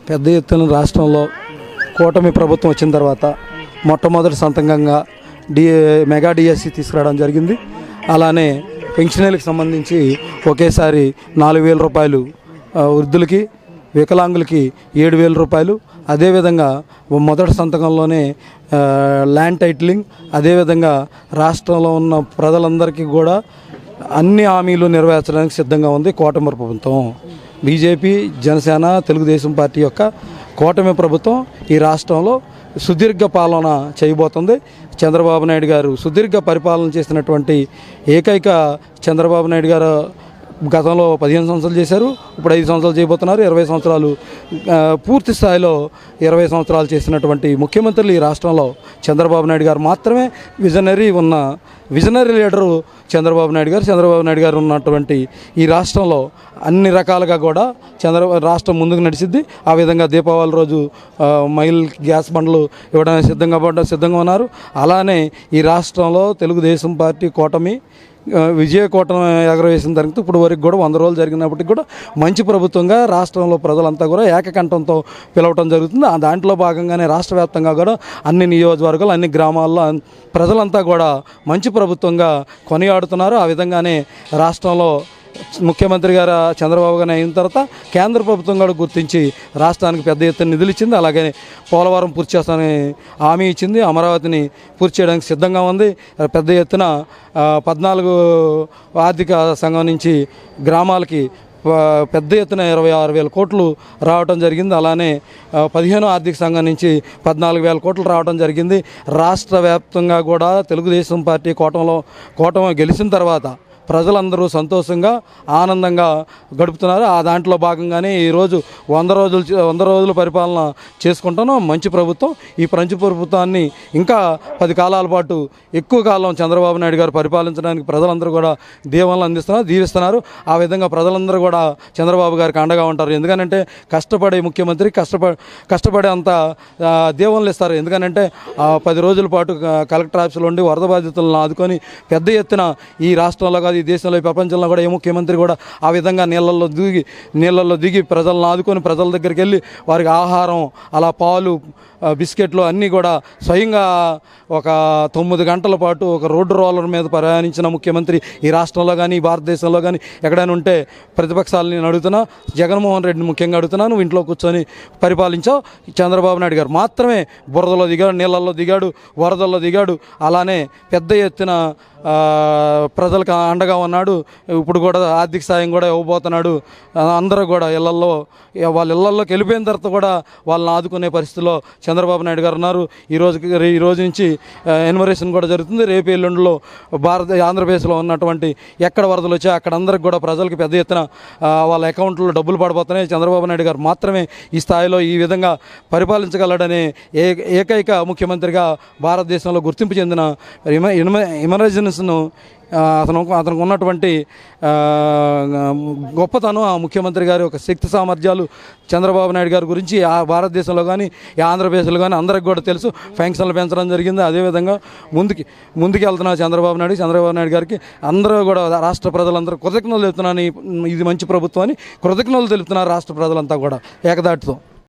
పెద్ద ఎత్తున రాష్ట్రంలో కూటమి ప్రభుత్వం వచ్చిన తర్వాత మొట్టమొదటి సంతకంగా మెగా డిఎస్సి తీసుకురావడం జరిగింది. అలానే పెన్షనర్లకు సంబంధించి ఒకేసారి 4,000 రూపాయలు వృద్ధులకి, వికలాంగులకి 7,000 రూపాయలు. అదేవిధంగా మొదటి సంతకంలోనే ల్యాండ్ టైటిలింగ్, అదేవిధంగా రాష్ట్రంలో ఉన్న ప్రజలందరికీ కూడా అన్ని హామీలు నెరవేర్చడానికి సిద్ధంగా ఉంది కూటమి ప్రభుత్వం. బీజేపీ, జనసేన, తెలుగుదేశం పార్టీ యొక్క కూటమి ప్రభుత్వం ఈ రాష్ట్రంలో సుదీర్ఘ పాలన చేయబోతుంది. చంద్రబాబు నాయుడు గారు సుదీర్ఘ పరిపాలన చేసినటువంటి ఏకైక చంద్రబాబు నాయుడు గారు గతంలో 15 సంవత్సరాలు చేశారు, ఇప్పుడు 5 సంవత్సరాలు చేయబోతున్నారు. 20 సంవత్సరాలు పూర్తి స్థాయిలో 20 సంవత్సరాలు చేసినటువంటి ముఖ్యమంత్రులు ఈ రాష్ట్రంలో చంద్రబాబు నాయుడు గారు మాత్రమే. విజనరీ లీడరు చంద్రబాబు నాయుడు గారు ఉన్నటువంటి ఈ రాష్ట్రంలో అన్ని రకాలుగా కూడా రాష్ట్రం ముందుకు నడిచిద్ది. ఆ విధంగా దీపావళి రోజు మైల్ గ్యాస్ బండ్లు ఇవ్వడానికి సిద్ధంగా ఉన్నారు. అలానే ఈ రాష్ట్రంలో తెలుగుదేశం పార్టీ కూటమి విజయ కూటమి ఎగరవేసిన తర్వాత ఇప్పుడు వరకు కూడా 100 రోజులు జరిగినప్పటికీ కూడా మంచి ప్రభుత్వంగా రాష్ట్రంలో ప్రజలంతా కూడా ఏకకంఠంతో పిలవటం జరుగుతుంది. దాంట్లో భాగంగానే రాష్ట్ర వ్యాప్తంగా కూడా అన్ని నియోజకవర్గాలు, అన్ని గ్రామాల్లో ప్రజలంతా కూడా మంచి ప్రభుత్వంగా కొనియాడుతున్నారు. ఆ విధంగానే రాష్ట్రంలో ముఖ్యమంత్రి గారు చంద్రబాబు గారు అయిన తర్వాత కేంద్ర ప్రభుత్వం కూడా గుర్తించి రాష్ట్రానికి పెద్ద ఎత్తున నిధులు ఇచ్చింది. అలాగే పోలవరం పూర్తి చేస్తానని హామీ ఇచ్చింది. అమరావతిని పూర్తి చేయడానికి సిద్ధంగా ఉంది. పెద్ద ఎత్తున 14 ఆర్థిక సంఘం నుంచి గ్రామాలకి పెద్ద ఎత్తున 26,000 కోట్లు రావడం జరిగింది. అలానే 15 ఆర్థిక సంఘం నుంచి 14,000 కోట్లు రావడం జరిగింది. రాష్ట్ర వ్యాప్తంగా కూడా తెలుగుదేశం పార్టీ కూటమి గెలిచిన తర్వాత ప్రజలందరూ సంతోషంగా, ఆనందంగా గడుపుతున్నారు. ఆ దాంట్లో భాగంగానే ఈరోజు 100 రోజుల పరిపాలన చేసుకుంటాను. మంచి ప్రభుత్వం. ఈ మంచి ప్రభుత్వాన్ని ఇంకా 10 కాలాల పాటు ఎక్కువ కాలం చంద్రబాబు నాయుడు గారు పరిపాలించడానికి ప్రజలందరూ కూడా దీవిస్తున్నారు. ఆ విధంగా ప్రజలందరూ కూడా చంద్రబాబు గారికి అండగా ఉంటారు. ఎందుకనంటే కష్టపడే ముఖ్యమంత్రి, కష్టపడే అంత దీవెనలు ఇస్తారు. ఎందుకనంటే 10 రోజుల పాటు కలెక్టర్ ఆఫీసులో ఉండి వరద బాధితులను ఆదుకొని పెద్ద ఎత్తున ఈ రాష్ట్రంలో కాదు, ఈ దేశంలో, ఈ ప్రపంచంలో కూడా ఏ ముఖ్యమంత్రి కూడా ఆ విధంగా నీళ్ళల్లో దిగి ప్రజలను ఆదుకొని ప్రజల దగ్గరికి వెళ్ళి వారికి ఆహారం, అలా పాలు, బిస్కెట్లు అన్నీ కూడా స్వయంగా ఒక 9 గంటల పాటు ఒక రోడ్డు రోలర్ మీద ప్రయాణించిన ముఖ్యమంత్రి ఈ రాష్ట్రంలో కానీ, ఈ భారతదేశంలో కానీ ఎక్కడైనా ఉంటే ప్రతిపక్షాలని నేను అడుగుతున్నా, జగన్మోహన్ రెడ్డిని ముఖ్యంగా అడుగుతున్నాను. నువ్వు ఇంట్లో కూర్చొని పరిపాలించావు. చంద్రబాబు నాయుడు గారు మాత్రమే బురదలో దిగాడు, నీళ్ళల్లో దిగాడు, వరదల్లో దిగాడు. అలానే పెద్ద ఎత్తున ప్రజలకు అండగా ఉన్నాడు. ఇప్పుడు కూడా ఆర్థిక సాయం కూడా ఇవ్వబోతున్నాడు. అందరూ కూడా వాళ్ళ ఇళ్లలోకి వెళ్ళిపోయిన తర్వాత కూడా వాళ్ళని ఆదుకునే పరిస్థితిలో చంద్రబాబు నాయుడు గారు ఉన్నారు. ఈ రోజు నుంచి ఎన్యుమరేషన్ కూడా జరుగుతుంది. రేపు ఎల్లుండిలో ఆంధ్రప్రదేశ్లో ఉన్నటువంటి ఎక్కడ వరదలు వచ్చాయి అక్కడ అందరికి కూడా ప్రజలకు పెద్ద ఎత్తున వాళ్ళ అకౌంట్లో డబ్బులు పడిపోతున్నాయి. చంద్రబాబు నాయుడు గారు మాత్రమే ఈ స్థాయిలో ఈ విధంగా పరిపాలించగలడనే ఏకైక ముఖ్యమంత్రిగా భారతదేశంలో గుర్తింపు చెందిన ఎమర్జెన్సీను అతనికి ఉన్నటువంటి గొప్పతనం, ఆ ముఖ్యమంత్రి గారి ఒక శక్తి సామర్థ్యాలు చంద్రబాబు నాయుడు గారి గురించి ఆ భారతదేశంలో కానీ, ఈ ఆంధ్రప్రదేశ్లో కానీ అందరికి కూడా తెలుసు. పెన్షన్లు పెంచడం జరిగింది. అదేవిధంగా ముందుకు వెళ్తున్న చంద్రబాబు నాయుడు గారికి అందరూ కూడా రాష్ట్ర ప్రజలందరూ కృతజ్ఞతలు తెలుపుతున్నాను. ఇది మంచి ప్రభుత్వం అని కృతజ్ఞతలు తెలుపుతున్నారు రాష్ట్ర ప్రజలంతా కూడా ఏకదాటితో.